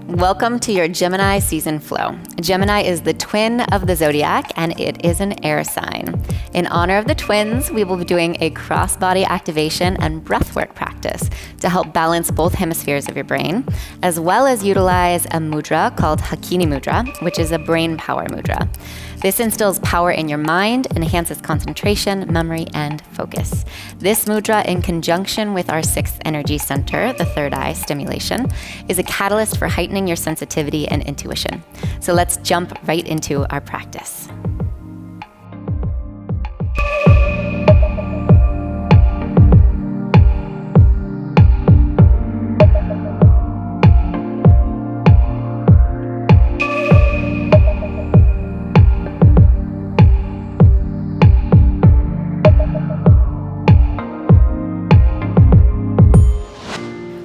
Welcome to your Gemini season flow. Gemini is the twin of the zodiac, and it is an air sign. In honor of the twins, we will be doing a cross-body activation and breathwork practice to help balance both hemispheres of your brain, as well as utilize a mudra called Hakini mudra, which is a brain power mudra. This instills power in your mind, enhances concentration, memory, and focus. This mudra, in conjunction with our sixth energy center, the third eye stimulation, is a catalyst for heightening your sensitivity and intuition. So let's jump right into our practice.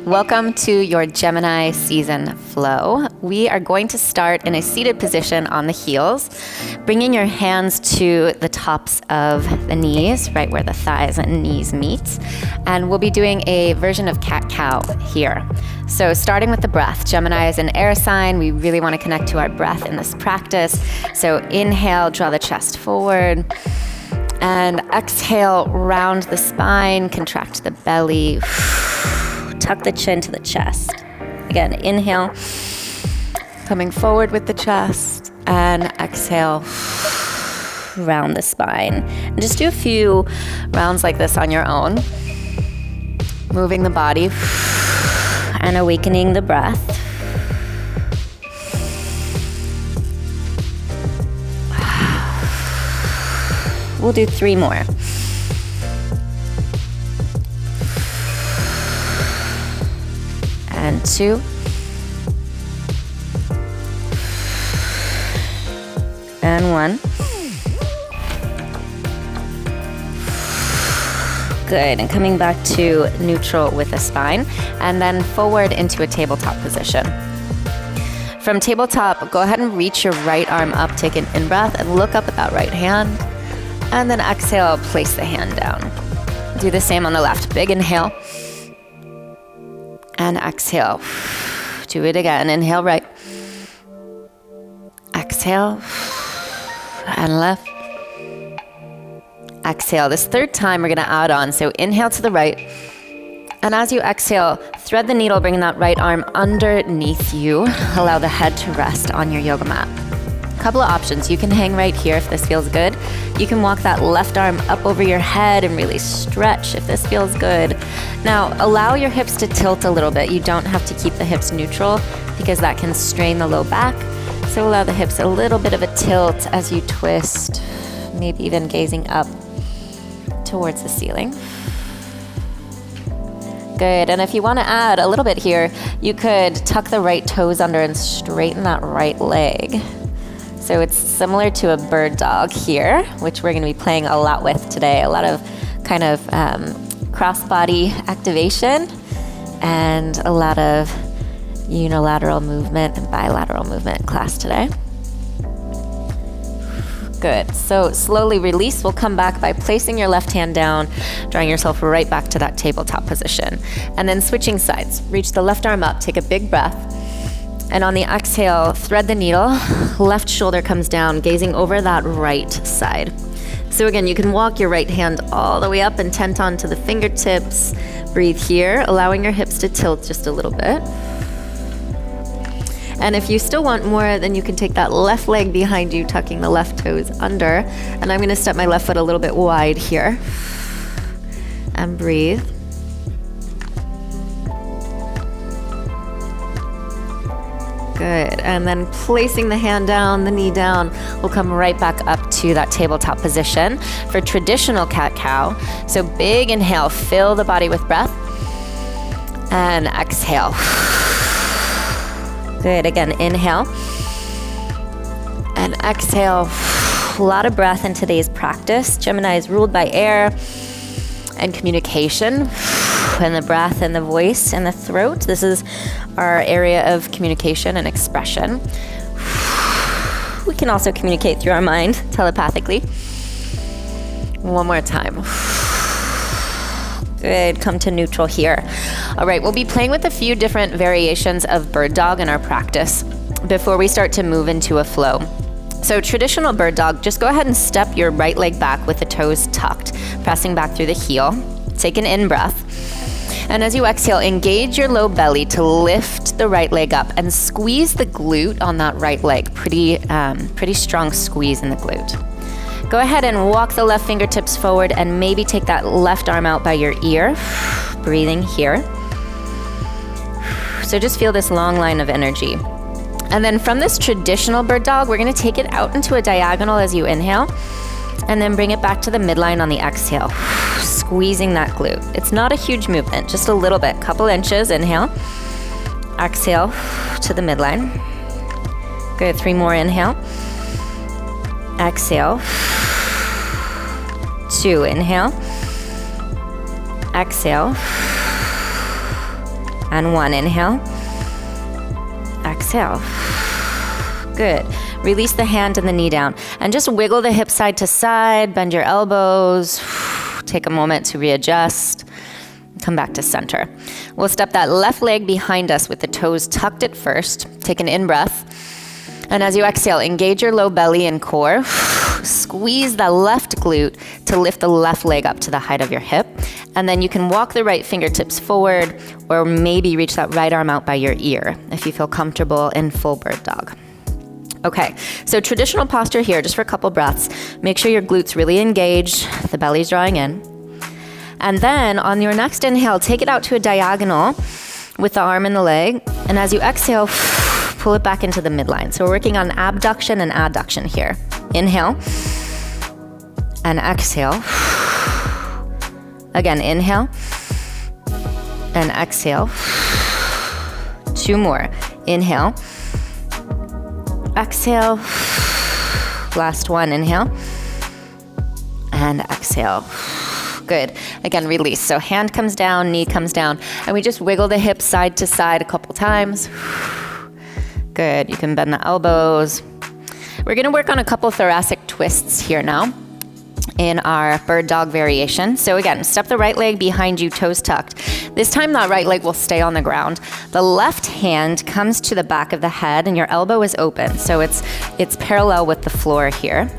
Welcome to your Gemini season flow. We are going to start in a seated position on the heels, bringing your hands to the tops of the knees, right where the thighs and knees meet. And we'll be doing a version of cat-cow here. So starting with the breath, Gemini is an air sign. We really want to connect to our breath in this practice. So inhale, draw the chest forward. And exhale, round the spine, contract the belly. Tuck the chin to the chest. Again, inhale, coming forward with the chest, and exhale, round the spine. And just do a few rounds like this on your own, moving the body and awakening the breath. We'll do 3 more. And 2. And 1. Good, and coming back to neutral with the spine, and then forward into a tabletop position. From tabletop, go ahead and reach your right arm up, take an in-breath, and look up at that right hand. And then exhale, place the hand down. Do the same on the left. Big inhale. And exhale. Do it again. Inhale right. Exhale. And left. Exhale. This third time we're going to add on. So inhale to the right. And as you exhale, thread the needle, bringing that right arm underneath you. Allow the head to rest on your yoga mat. Couple of options. You can hang right here if this feels good. You can walk that left arm up over your head and really stretch if this feels good. Now, allow your hips to tilt a little bit. You don't have to keep the hips neutral because that can strain the low back. So allow the hips a little bit of a tilt as you twist, maybe even gazing up towards the ceiling. Good, and if you want to add a little bit here, you could tuck the right toes under and straighten that right leg. So it's similar to a bird dog here, which we're going to be playing a lot with today. A lot of kind of cross-body activation and a lot of unilateral movement and bilateral movement in class today. Good. So slowly release. We'll come back by placing your left hand down, drawing yourself right back to that tabletop position. And then switching sides. Reach the left arm up, take a big breath. And on the exhale, thread the needle, left shoulder comes down, gazing over that right side. So again, you can walk your right hand all the way up and tent onto the fingertips. Breathe here, allowing your hips to tilt just a little bit. And if you still want more, then you can take that left leg behind you, tucking the left toes under. And I'm gonna step my left foot a little bit wide here. And breathe. Good, and then placing the hand down, the knee down, we'll come right back up to that tabletop position for traditional cat-cow. So big inhale, fill the body with breath, and exhale. Good, again, inhale, and exhale. A lot of breath in today's practice. Gemini is ruled by air and communication, and the breath and the voice and the throat. This is our area of communication and expression. We can also communicate through our mind telepathically. One more time. Good, come to neutral here. All right, we'll be playing with a few different variations of bird dog in our practice before we start to move into a flow. So traditional bird dog, just go ahead and step your right leg back with the toes tucked, pressing back through the heel. Take an in breath. And as you exhale, engage your low belly to lift the right leg up and squeeze the glute on that right leg. Pretty strong squeeze in the glute. Go ahead and walk the left fingertips forward and maybe take that left arm out by your ear. Breathing here. So just feel this long line of energy. And then from this traditional bird dog, we're gonna take it out into a diagonal as you inhale, and then bring it back to the midline on the exhale, squeezing that glute. It's not a huge movement, just a little bit, couple inches, inhale. Exhale to the midline. Good, 3 more, inhale. Exhale. 2, inhale. Exhale. And 1, inhale. Exhale. Good. Release the hand and the knee down. And just wiggle the hips side to side, bend your elbows. Take a moment to readjust. Come back to center. We'll step that left leg behind us with the toes tucked at first. Take an in-breath. And as you exhale, engage your low belly and core. Squeeze the left glute to lift the left leg up to the height of your hip. And then you can walk the right fingertips forward or maybe reach that right arm out by your ear if you feel comfortable in full bird dog. Okay, so traditional posture here, just for a couple breaths. Make sure your glutes really engaged, the belly's drawing in. And then on your next inhale, take it out to a diagonal with the arm and the leg. And as you exhale, pull it back into the midline. So we're working on abduction and adduction here. Inhale and exhale. Again, inhale and exhale. 2 more. Inhale. Exhale. Last one, inhale. And exhale. Good. Again, release. So hand comes down, knee comes down, and we just wiggle the hips side to side a couple times. Good. You can bend the elbows. We're going to work on a couple thoracic twists here now in our bird dog variation. So again, step the right leg behind you, toes tucked. This time that right leg will stay on the ground. The left hand comes to the back of the head and your elbow is open. So it's parallel with the floor here.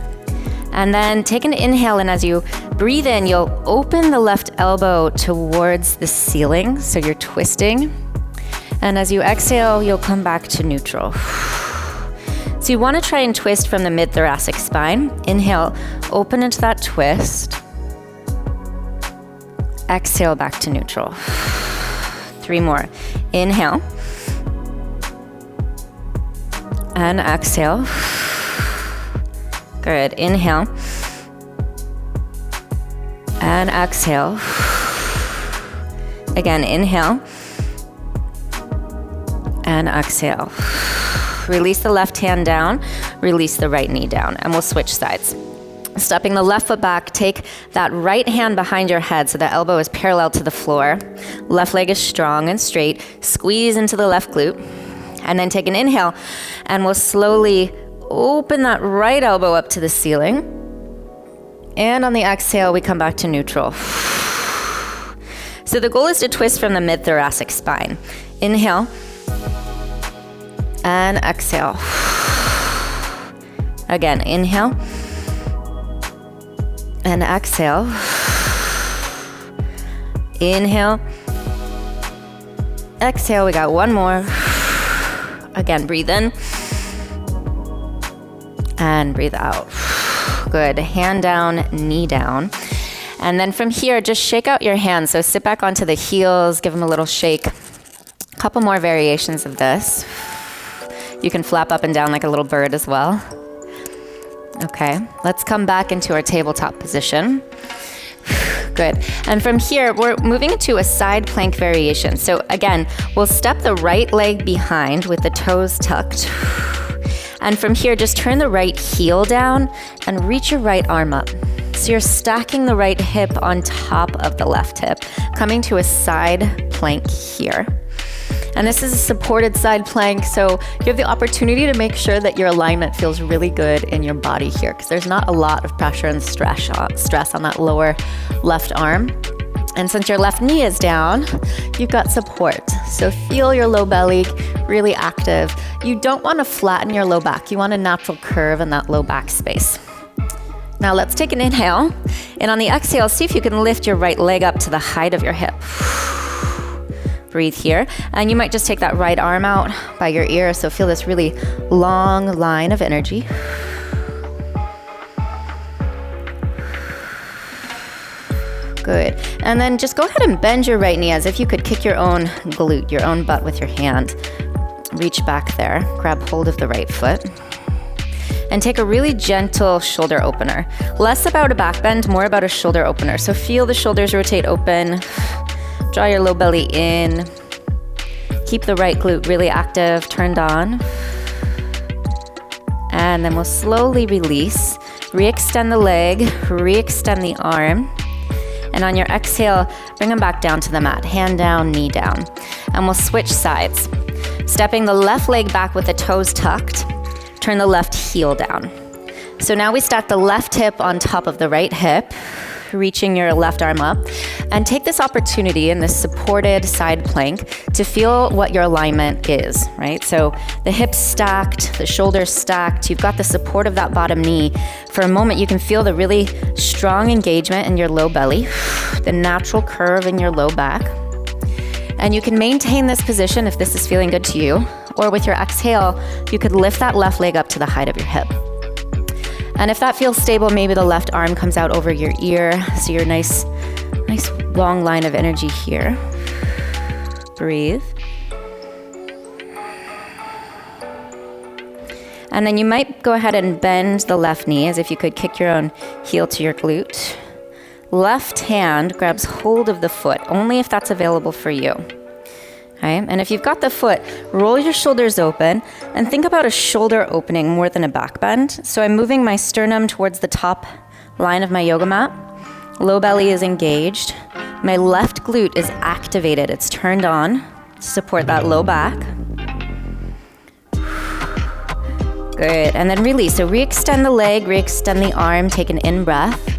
And then take an inhale, and as you breathe in, you'll open the left elbow towards the ceiling. So you're twisting. And as you exhale, you'll come back to neutral. So you want to try and twist from the mid-thoracic spine. Inhale, open into that twist. Exhale back to neutral. 3 more. Inhale. And exhale. Good. Inhale. And exhale. Again, inhale. And exhale. Release the left hand down, release the right knee down, and we'll switch sides. Stepping the left foot back, take that right hand behind your head so the elbow is parallel to the floor. Left leg is strong and straight. Squeeze into the left glute. And then take an inhale, and we'll slowly open that right elbow up to the ceiling. And on the exhale, we come back to neutral. So the goal is to twist from the mid-thoracic spine. Inhale. And exhale. Again, inhale. And exhale. Inhale. Exhale, we got 1 more. Again, breathe in. And breathe out. Good, hand down, knee down. And then from here, just shake out your hands. So sit back onto the heels, give them a little shake. A couple more variations of this. You can flap up and down like a little bird as well. Okay, let's come back into our tabletop position. Good. And from here, we're moving into a side plank variation. So again, we'll step the right leg behind with the toes tucked. And from here, just turn the right heel down and reach your right arm up. So you're stacking the right hip on top of the left hip, coming to a side plank here. And this is a supported side plank, so you have the opportunity to make sure that your alignment feels really good in your body here, because there's not a lot of pressure and stress on that lower left arm. And since your left knee is down, you've got support. So feel your low belly really active. You don't want to flatten your low back. You want a natural curve in that low back space. Now let's take an inhale. And on the exhale, see if you can lift your right leg up to the height of your hip. Breathe here. And you might just take that right arm out by your ear. So feel this really long line of energy. Good. And then just go ahead and bend your right knee as if you could kick your own glute, your own butt with your hand. Reach back there, grab hold of the right foot, and take a really gentle shoulder opener. Less about a back bend, more about a shoulder opener. So feel the shoulders rotate open, draw your low belly in, keep the right glute really active, turned on. And then we'll slowly release, re-extend the leg, re-extend the arm. And on your exhale, bring them back down to the mat, hand down, knee down. And we'll switch sides. Stepping the left leg back with the toes tucked, turn the left heel down. So now we stack the left hip on top of the right hip, reaching your left arm up, and take this opportunity in this supported side plank to feel what your alignment is, right? So the hips stacked, the shoulders stacked, you've got the support of that bottom knee. For a moment, you can feel the really strong engagement in your low belly, the natural curve in your low back. And you can maintain this position if this is feeling good to you, or with your exhale, you could lift that left leg up to the height of your hip. And if that feels stable, maybe the left arm comes out over your ear. So your nice long line of energy here. Breathe. And then you might go ahead and bend the left knee as if you could kick your own heel to your glute. Left hand grabs hold of the foot, only if that's available for you. Okay? And if you've got the foot, roll your shoulders open and think about a shoulder opening more than a back bend. So I'm moving my sternum towards the top line of my yoga mat. Low belly is engaged. My left glute is activated. It's turned on to support that low back. Good. And then release. So re-extend the leg, re-extend the arm, take an in-breath.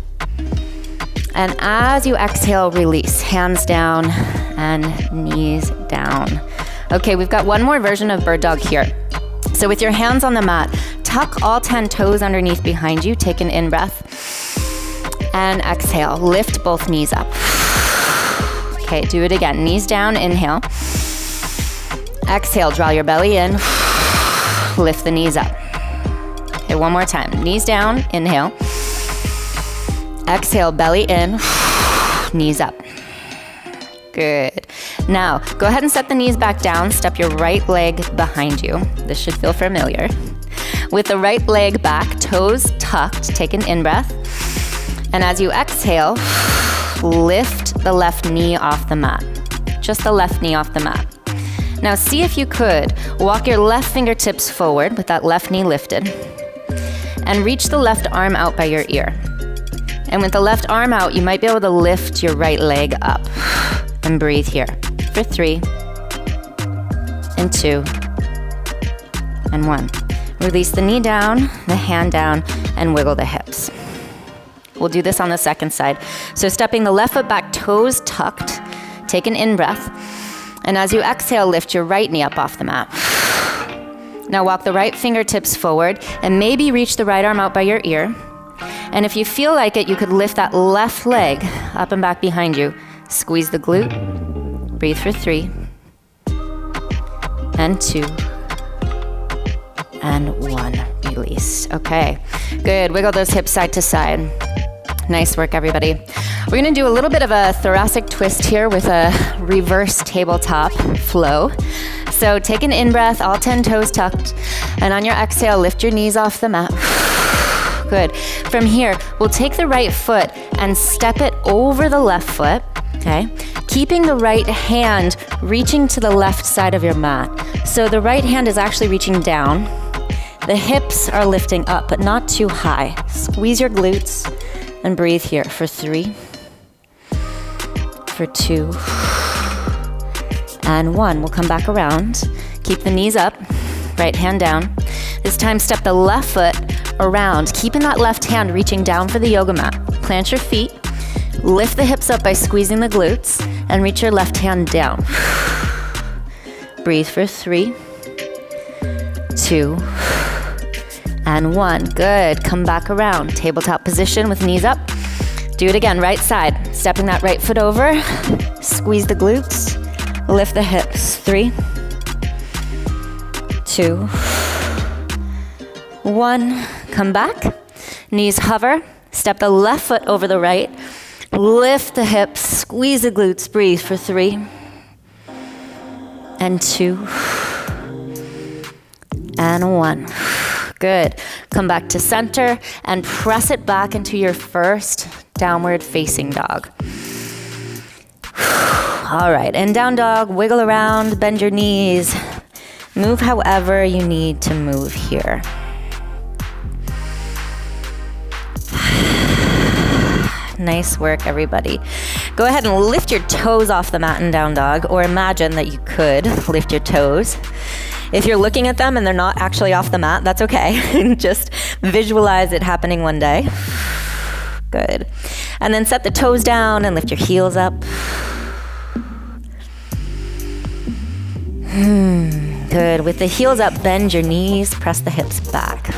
And as you exhale, release. Hands down and knees down. Okay, we've got one more version of bird dog here. So with your hands on the mat, tuck all 10 toes underneath behind you. Take an in-breath. And exhale. Lift both knees up. Okay, do it again. Knees down, inhale. Exhale, draw your belly in. Lift the knees up. Okay, one more time. Knees down, inhale. Exhale, belly in, knees up. Good. Now, go ahead and set the knees back down. Step your right leg behind you. This should feel familiar. With the right leg back, toes tucked, take an in-breath. And as you exhale, lift the left knee off the mat. Just the left knee off the mat. Now, see if you could walk your left fingertips forward with that left knee lifted. And reach the left arm out by your ear. And with the left arm out, you might be able to lift your right leg up. And breathe here for 3, and 2, and 1. Release the knee down, the hand down, and wiggle the hips. We'll do this on the second side. So stepping the left foot back, toes tucked, take an in-breath. And as you exhale, lift your right knee up off the mat. Now walk the right fingertips forward and maybe reach the right arm out by your ear. And if you feel like it, you could lift that left leg up and back behind you. Squeeze the glute. Breathe for 3, and 2, and 1. Release. Okay, good. Wiggle those hips side to side. Nice work, everybody. We're gonna do a little bit of a thoracic twist here with a reverse tabletop flow. So take an in-breath, all 10 toes tucked, and on your exhale, lift your knees off the mat. Good. From here, we'll take the right foot and step it over the left foot, okay? Keeping the right hand reaching to the left side of your mat. So the right hand is actually reaching down. The hips are lifting up, but not too high. Squeeze your glutes and breathe here for 3, for 2, and 1. We'll come back around. Keep the knees up, right hand down. This time, step the left foot around, keeping that left hand reaching down for the yoga mat. Plant your feet, Lift the hips up by squeezing the glutes and reach your left hand down. Breathe for 3, 2, and 1. Good. Come back around. Tabletop position with knees up. Do it again, right side. Stepping that right foot over. Squeeze the glutes. Lift the hips. 3, 2, 1. Come back. Knees hover. Step the left foot over the right. Lift the hips. Squeeze the glutes. Breathe for 3, and 2, and 1. Good. Come back to center and press it back into your first downward facing dog. All right, in down dog, wiggle around, bend your knees. Move however you need to move here. Nice work, everybody. Go ahead and lift your toes off the mat in down dog, or imagine that you could lift your toes. If you're looking at them and they're not actually off the mat, that's okay. Just visualize it happening one day. Good. And then set the toes down and lift your heels up. Good. With the heels up, bend your knees, press the hips back.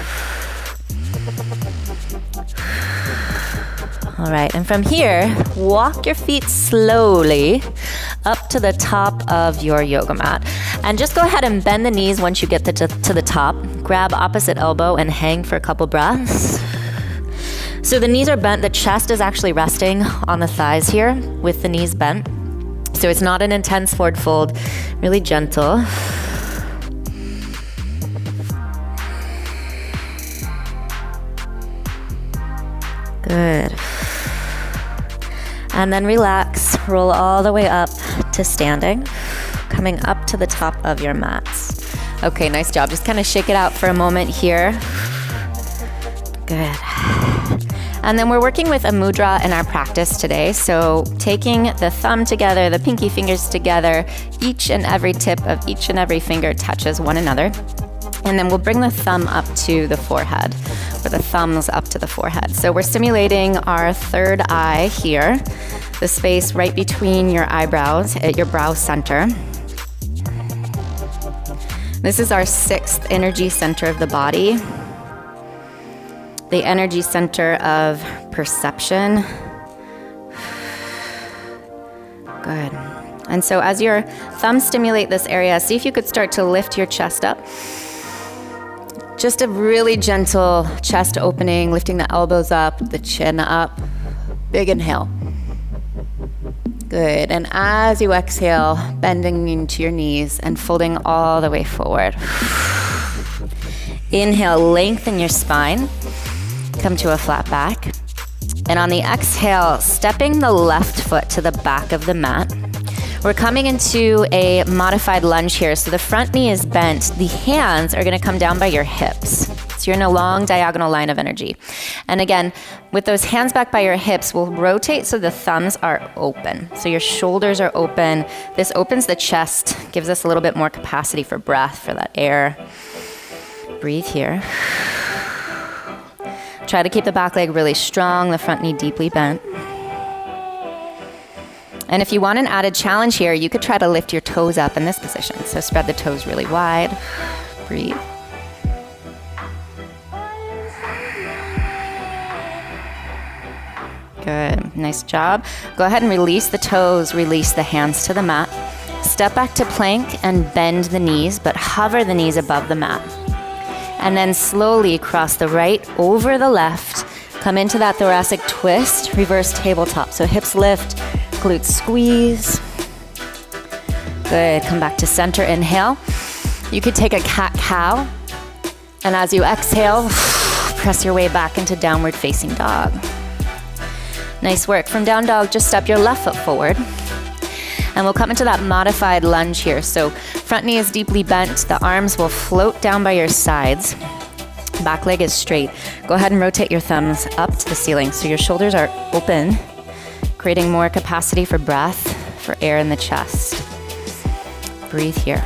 All right, and from here, walk your feet slowly up to the top of your yoga mat. And just go ahead and bend the knees once you get to the top. Grab opposite elbow and hang for a couple breaths. So the knees are bent, the chest is actually resting on the thighs here with the knees bent. So it's not an intense forward fold, really gentle. Good. And then relax, roll all the way up to standing, coming up to the top of your mats. Okay, nice job. Just kind of shake it out for a moment here. Good. And then we're working with a mudra in our practice today. So taking the thumb together, the pinky fingers together, each and every tip of each and every finger touches one another. And then we'll bring the thumb up to the forehead, or the thumbs up to the forehead. So we're stimulating our third eye here, the space right between your eyebrows at your brow center. This is our sixth energy center of the body, the energy center of perception. Good. And so as your thumbs stimulate this area, see if you could start to lift your chest up. Just a really gentle chest opening, lifting the elbows up, the chin up. Big inhale. Good. And as you exhale, bending into your knees and folding all the way forward. Inhale, lengthen your spine. Come to a flat back. And on the exhale, stepping the left foot to the back of the mat. We're coming into a modified lunge here. So the front knee is bent. The hands are going to come down by your hips. So you're in a long diagonal line of energy. And again, with those hands back by your hips, we'll rotate so the thumbs are open. So your shoulders are open. This opens the chest, gives us a little bit more capacity for breath, for that air. Breathe here. Try to keep the back leg really strong, the front knee deeply bent. And if you want an added challenge here, you could try to lift your toes up in this position. So spread the toes really wide. Breathe. Good. Nice job. Go ahead and release the toes, release the hands to the mat. Step back to plank and bend the knees, but hover the knees above the mat. And then slowly cross the right over the left. Come into that thoracic twist, reverse tabletop. So hips lift, glutes squeeze. Good. Come back to center. Inhale. You could take a cat-cow. And as you exhale, press your way back into downward facing dog. Nice work. From down dog, just step your left foot forward. And we'll come into that modified lunge here. So front knee is deeply bent. The arms will float down by your sides. Back leg is straight. Go ahead and rotate your thumbs up to the ceiling so your shoulders are open, creating more capacity for breath, for air in the chest. Breathe here.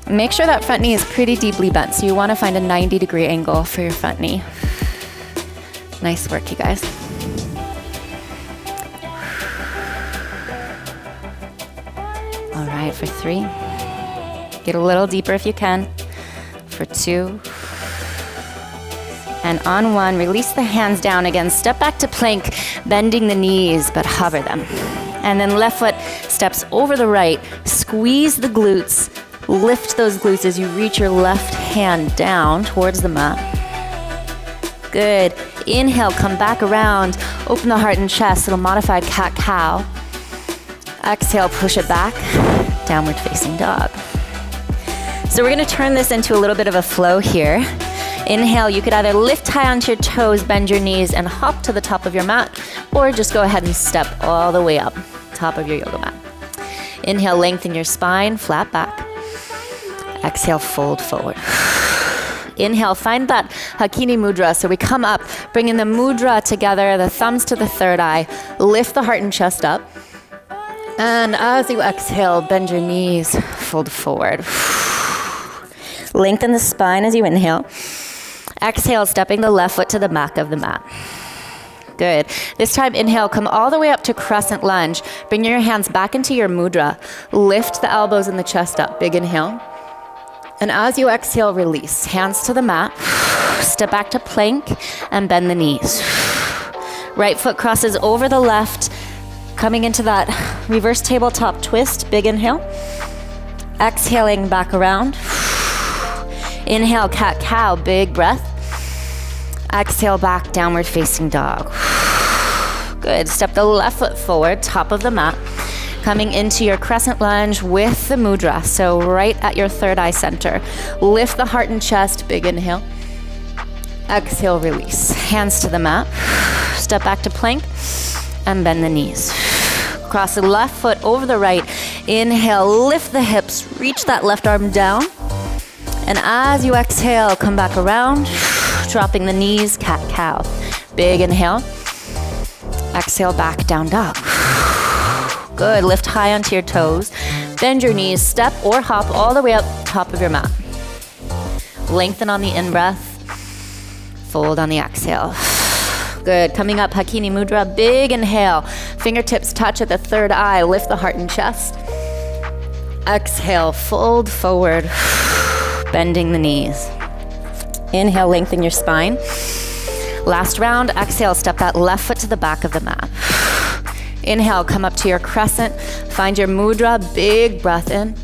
Make sure that front knee is pretty deeply bent. So you want to find a 90-degree angle for your front knee. Nice work, you guys. for 3. Get a little deeper if you can. For 2. And on 1, release the hands down again. Step back to plank, bending the knees, but hover them. And then left foot steps over the right. Squeeze the glutes. Lift those glutes as you reach your left hand down towards the mat. Good. Inhale, come back around. Open the heart and chest, little modified cat-cow. Exhale, push it back. Downward facing dog. So we're gonna turn this into a little bit of a flow here. Inhale, you could either lift high onto your toes, bend your knees, and hop to the top of your mat, or just go ahead and step all the way up, top of your yoga mat. Inhale, lengthen your spine, flat back. Exhale, fold forward. Inhale, find that Hakini Mudra. So we come up, bringing the mudra together, the thumbs to the third eye, lift the heart and chest up. And as you exhale, bend your knees, fold forward. Lengthen the spine as you inhale. Exhale, stepping the left foot to the back of the mat. Good. This time, inhale, come all the way up to crescent lunge. Bring your hands back into your mudra. Lift the elbows and the chest up. Big inhale. And as you exhale, release. Hands to the mat. Step back to plank and bend the knees. Right foot crosses over the left, coming into that reverse tabletop twist. Big inhale. Exhaling back around. Inhale, cat-cow, big breath. Exhale, back, downward facing dog. Good. Step the left foot forward, top of the mat. Coming into your crescent lunge with the mudra. So right at your third eye center. Lift the heart and chest, big inhale. Exhale, release. Hands to the mat. Step back to plank and bend the knees. Cross the left foot over the right. Inhale, lift the hips, reach that left arm down. And as you exhale, come back around, dropping the knees, cat-cow. Big inhale. Exhale, back, down dog. Good, lift high onto your toes. Bend your knees, step or hop all the way up top of your mat. Lengthen on the in-breath. Fold on the exhale. Good, coming up, Hakini Mudra, big inhale. Fingertips touch at the third eye, lift the heart and chest. Exhale, fold forward. Bending the knees. Inhale, lengthen your spine. Last round, exhale, step that left foot to the back of the mat. Inhale, come up to your crescent. Find your mudra, big breath in.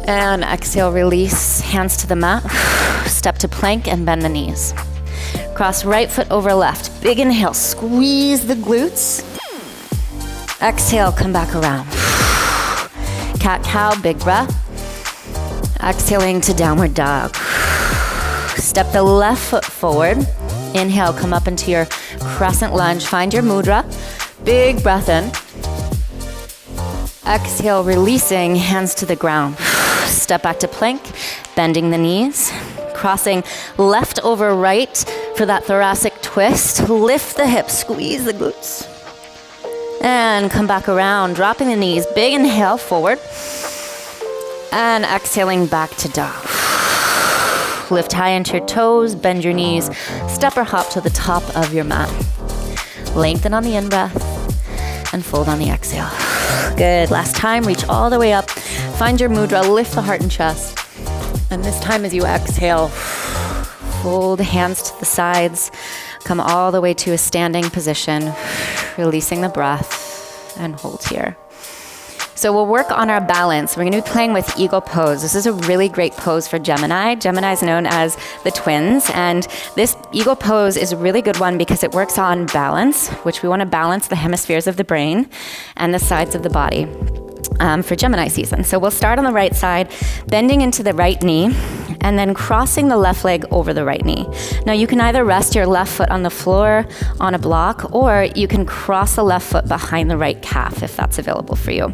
And exhale, release, hands to the mat. Step to plank and bend the knees. Cross right foot over left. Big inhale, squeeze the glutes. Exhale, come back around. Cat-cow, big breath. Exhaling to downward dog. Step the left foot forward. Inhale, come up into your crescent lunge. Find your mudra. Big breath in. Exhale, releasing, hands to the ground. Step back to plank, bending the knees. Crossing left over right for that thoracic twist. Lift the hips, squeeze the glutes. And come back around, dropping the knees. Big inhale, forward. And exhaling back to dog. Lift high into your toes, bend your knees, step or hop to the top of your mat. Lengthen on the in-breath and fold on the exhale. Good, last time, reach all the way up. Find your mudra, lift the heart and chest. And this time as you exhale, fold hands to the sides, come all the way to a standing position, releasing the breath and hold here. So we'll work on our balance. We're going to be playing with eagle pose. This is a really great pose for Gemini. Gemini is known as the twins, and this eagle pose is a really good one because it works on balance, which we want to balance the hemispheres of the brain and the sides of the body. For Gemini season. So we'll start on the right side, bending into the right knee, and then crossing the left leg over the right knee. Now you can either rest your left foot on the floor on a block, or you can cross the left foot behind the right calf if that's available for you.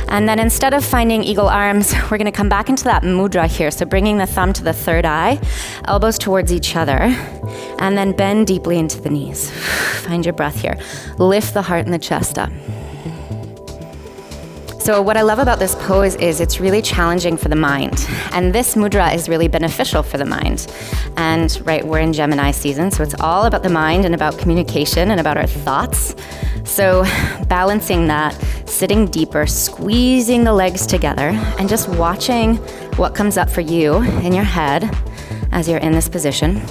And then instead of finding eagle arms, we're gonna come back into that mudra here. So bringing the thumb to the third eye, elbows towards each other, and then bend deeply into the knees. Find your breath here. Lift the heart and the chest up. So what I love about this pose is it's really challenging for the mind. And this mudra is really beneficial for the mind. And right, we're in Gemini season, so it's all about the mind and about communication and about our thoughts. So balancing that, sitting deeper, squeezing the legs together, and just watching what comes up for you in your head as you're in this position.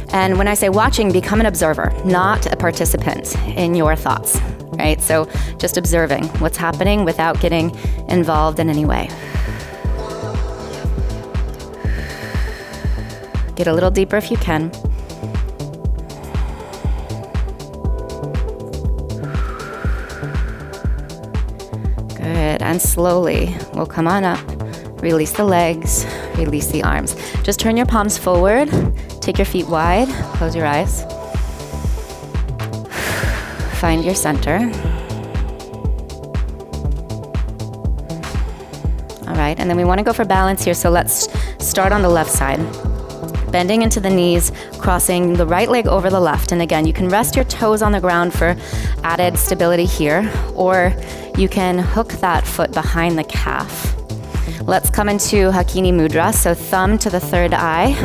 And when I say watching, become an observer, not a participant in your thoughts, right? So just observing what's happening without getting involved in any way. Get a little deeper if you can. Good, and slowly we'll come on up. Release the legs, release the arms. Just turn your palms forward, take your feet wide, close your eyes. Find your center. All right, and then we want to go for balance here, so let's start on the left side. Bending into the knees, crossing the right leg over the left. And again, you can rest your toes on the ground for added stability here, or you can hook that foot behind the calf. Let's come into Hakini Mudra, so thumb to the third eye.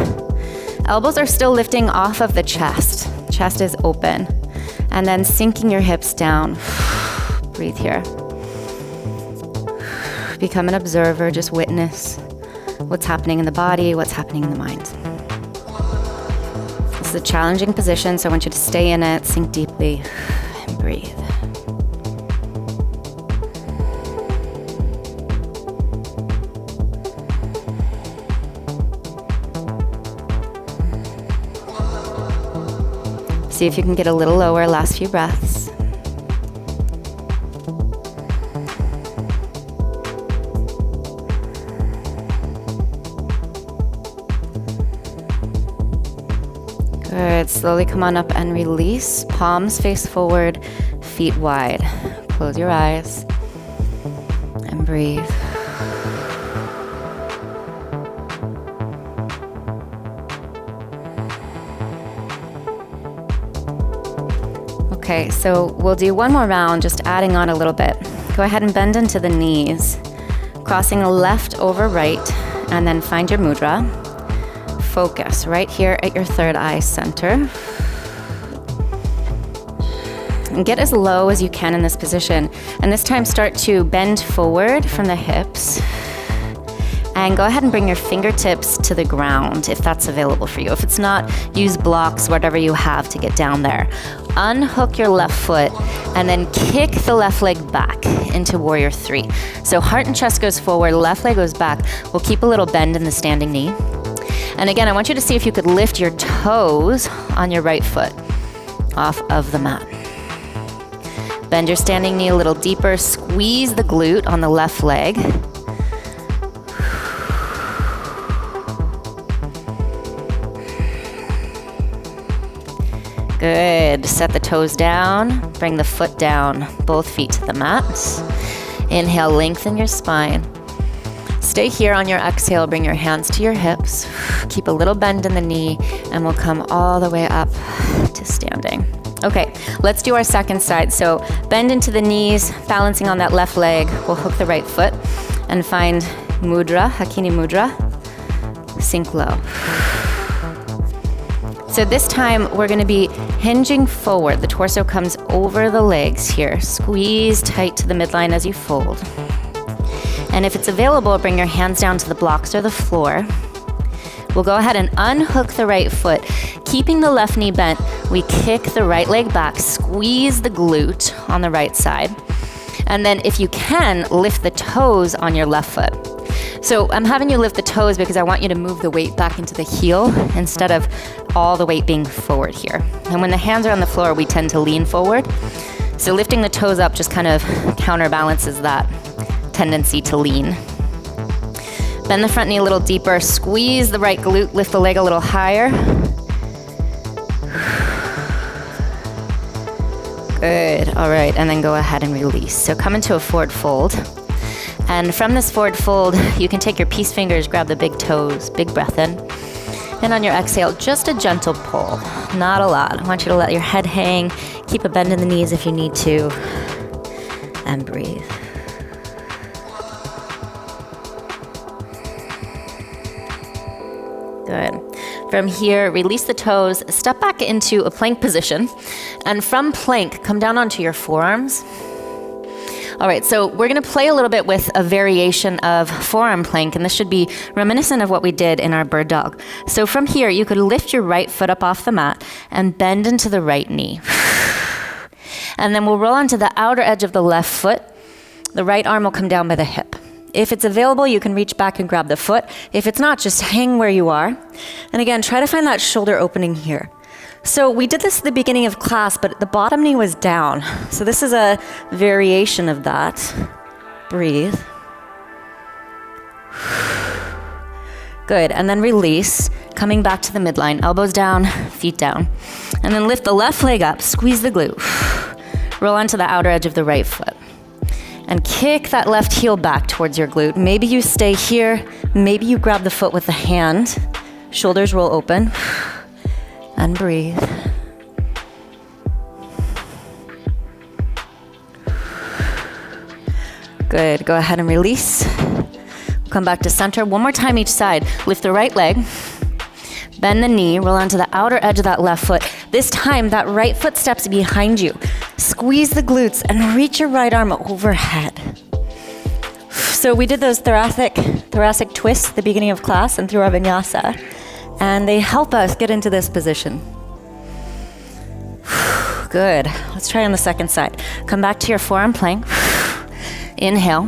Elbows are still lifting off of the chest. Chest is open. And then sinking your hips down. Breathe here. Become an observer, just witness what's happening in the body, what's happening in the mind. This is a challenging position, so I want you to stay in it, sink deeply, and breathe. See if you can get a little lower, last few breaths. Good, slowly come on up and release. Palms face forward, feet wide. Close your eyes and breathe. Okay, so we'll do one more round, just adding on a little bit. Go ahead and bend into the knees, crossing the left over right, and then find your mudra. Focus right here at your third eye center. And get as low as you can in this position. And this time start to bend forward from the hips. And go ahead and bring your fingertips to the ground if that's available for you. If it's not, use blocks, whatever you have to get down there. Unhook your left foot and then kick the left leg back into warrior three. So heart and chest goes forward, left leg goes back. We'll keep a little bend in the standing knee. And again, I want you to see if you could lift your toes on your right foot off of the mat. Bend your standing knee a little deeper, squeeze the glute on the left leg. Good. Set the toes down. Bring the foot down. Both feet to the mat. Inhale, lengthen your spine. Stay here on your exhale. Bring your hands to your hips. Keep a little bend in the knee, and we'll come all the way up to standing. Okay, let's do our second side. So bend into the knees, balancing on that left leg. We'll hook the right foot and find Mudra, Hakini Mudra. Sink low. So this time we're going to be hinging forward. The torso comes over the legs here. Squeeze tight to the midline as you fold. And if it's available, bring your hands down to the blocks or the floor. We'll go ahead and unhook the right foot. Keeping the left knee bent, we kick the right leg back, squeeze the glute on the right side. And then if you can, lift the toes on your left foot. So I'm having you lift the toes because I want you to move the weight back into the heel instead of all the weight being forward here. And when the hands are on the floor, we tend to lean forward. So lifting the toes up just kind of counterbalances that tendency to lean. Bend the front knee a little deeper, squeeze the right glute, lift the leg a little higher. Good, all right, and then go ahead and release. So come into a forward fold. And from this forward fold, you can take your peace fingers, grab the big toes, big breath in. And on your exhale, just a gentle pull, not a lot. I want you to let your head hang, keep a bend in the knees if you need to, and breathe. Good. From here, release the toes, step back into a plank position, and from plank, come down onto your forearms. All right, so we're gonna play a little bit with a variation of forearm plank, and this should be reminiscent of what we did in our bird dog. So from here, you could lift your right foot up off the mat and bend into the right knee. And then we'll roll onto the outer edge of the left foot. The right arm will come down by the hip. If it's available, you can reach back and grab the foot. If it's not, just hang where you are. And again, try to find that shoulder opening here. So we did this at the beginning of class, but the bottom knee was down. So this is a variation of that. Breathe. Good, and then release, coming back to the midline, elbows down, feet down. And then lift the left leg up, squeeze the glute. Roll onto the outer edge of the right foot. And kick that left heel back towards your glute. Maybe you stay here, maybe you grab the foot with the hand. Shoulders roll open. And breathe. Good, go ahead and release. Come back to center, one more time each side. Lift the right leg, bend the knee, roll onto the outer edge of that left foot. This time, that right foot steps behind you. Squeeze the glutes and reach your right arm overhead. So we did those thoracic twists at the beginning of class and through our vinyasa. And they help us get into this position. Good. Let's try on the second side. Come back to your forearm plank. Inhale.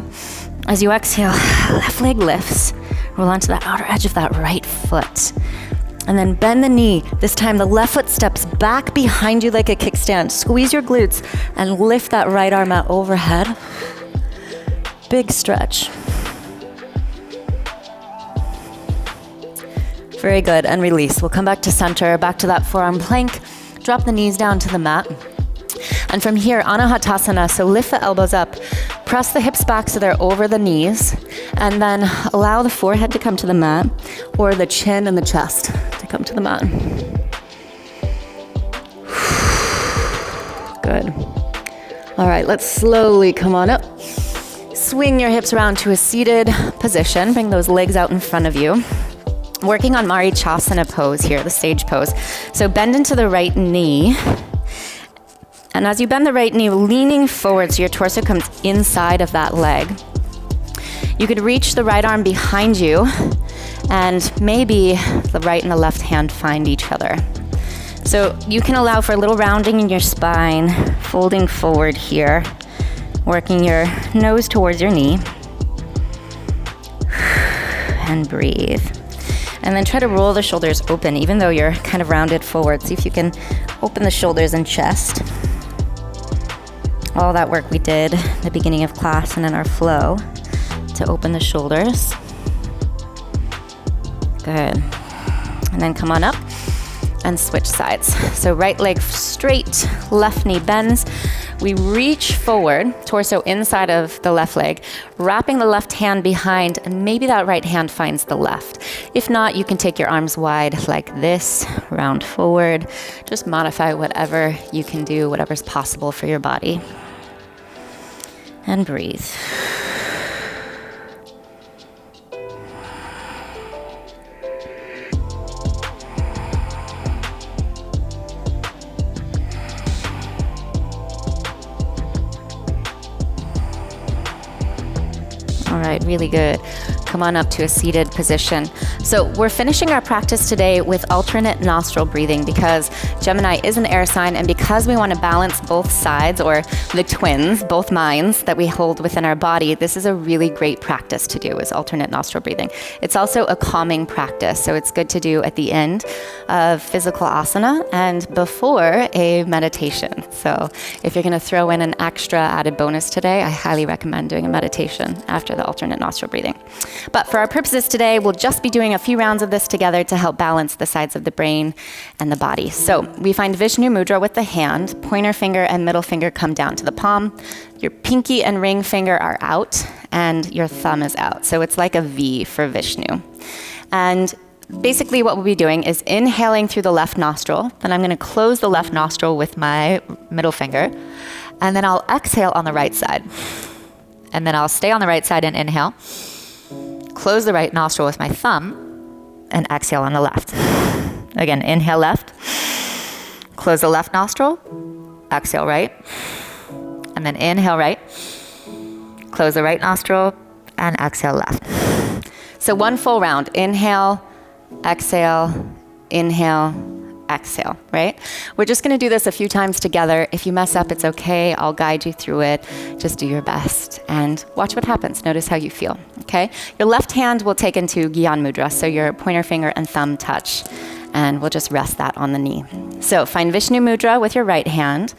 As you exhale, left leg lifts. Roll onto the outer edge of that right foot. And then bend the knee. This time the left foot steps back behind you like a kickstand. Squeeze your glutes and lift that right arm out overhead. Big stretch. Very good, and release. We'll come back to center, back to that forearm plank. Drop the knees down to the mat. And from here, Anahatasana, so lift the elbows up. Press the hips back so they're over the knees. And then allow the forehead to come to the mat, or the chin and the chest to come to the mat. Good. All right, let's slowly come on up. Swing your hips around to a seated position. Bring those legs out in front of you. Working on Marichasana pose here, the sage pose. So bend into the right knee. And as you bend the right knee, leaning forward so your torso comes inside of that leg. You could reach the right arm behind you, and maybe the right and the left hand find each other. So you can allow for a little rounding in your spine, folding forward here, working your nose towards your knee. And breathe. And then try to roll the shoulders open, even though you're kind of rounded forward. See if you can open the shoulders and chest. All that work we did at the beginning of class and in our flow to open the shoulders. Good. And then come on up and switch sides. So right leg straight, left knee bends. We reach forward, torso inside of the left leg, wrapping the left hand behind, and maybe that right hand finds the left. If not, you can take your arms wide like this, round forward. Just modify whatever you can do, whatever's possible for your body. And breathe. All right, really good. Come on up to a seated position. So we're finishing our practice today with alternate nostril breathing because Gemini is an air sign, and because we want to balance both sides, or the twins, both minds that we hold within our body, this is a really great practice to do, is alternate nostril breathing. It's also a calming practice, so it's good to do at the end of physical asana and before a meditation. So if you're going to throw in an extra added bonus today, I highly recommend doing a meditation after the alternate nostril breathing. But for our purposes today, we'll just be doing a few rounds of this together to help balance the sides of the brain and the body. So we find Vishnu Mudra with the hand, pointer finger and middle finger come down to the palm. Your pinky and ring finger are out and your thumb is out. So it's like a V for Vishnu. And basically what we'll be doing is inhaling through the left nostril. Then I'm going to close the left nostril with my middle finger. And then I'll exhale on the right side. And then I'll stay on the right side and inhale. Close the right nostril with my thumb, and exhale on the left. Again, inhale left, close the left nostril, exhale right, and then inhale right, close the right nostril, and exhale left. So one full round, inhale, exhale, inhale, exhale, right? We're just gonna do this a few times together. If you mess up, it's okay. I'll guide you through it. Just do your best and watch what happens. Notice how you feel, okay? Your left hand will take into Gyan Mudra, so your pointer finger and thumb touch, and we'll just rest that on the knee. So find Vishnu Mudra with your right hand,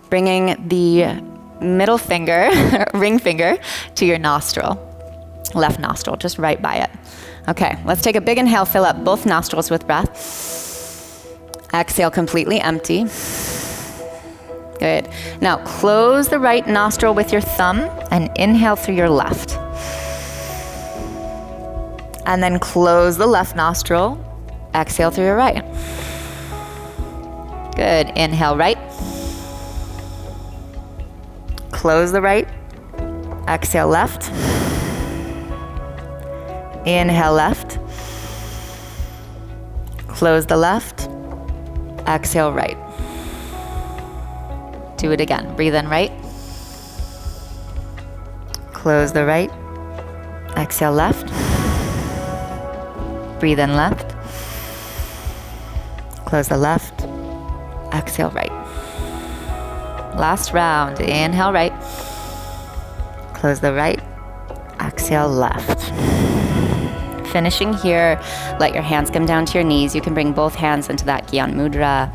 bringing the middle finger, ring finger, to your nostril, left nostril, just right by it. Okay, let's take a big inhale, fill up both nostrils with breath. Exhale, completely empty. Good. Now close the right nostril with your thumb and inhale through your left. And then close the left nostril, exhale through your right. Good. Inhale right. Close the right, exhale left. Inhale left. Close the left. Exhale right. Do it again. Breathe in right. Close the right. Exhale left. Breathe in left. Close the left. Exhale right. Last round. Inhale right. Close the right. Exhale left. Finishing here, let your hands come down to your knees. You can bring both hands into that Gyan Mudra.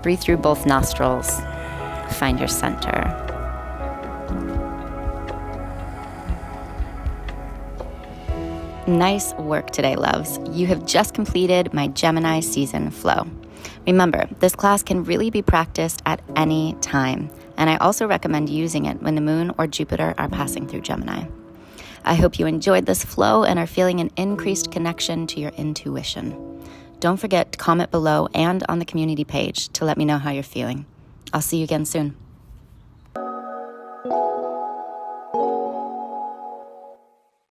Breathe through both nostrils. Find your center. Nice work today, loves. You have just completed my Gemini Season Flow. Remember, this class can really be practiced at any time, and I also recommend using it when the Moon or Jupiter are passing through Gemini. I hope you enjoyed this flow and are feeling an increased connection to your intuition. Don't forget to comment below and on the community page to let me know how you're feeling. I'll see you again soon.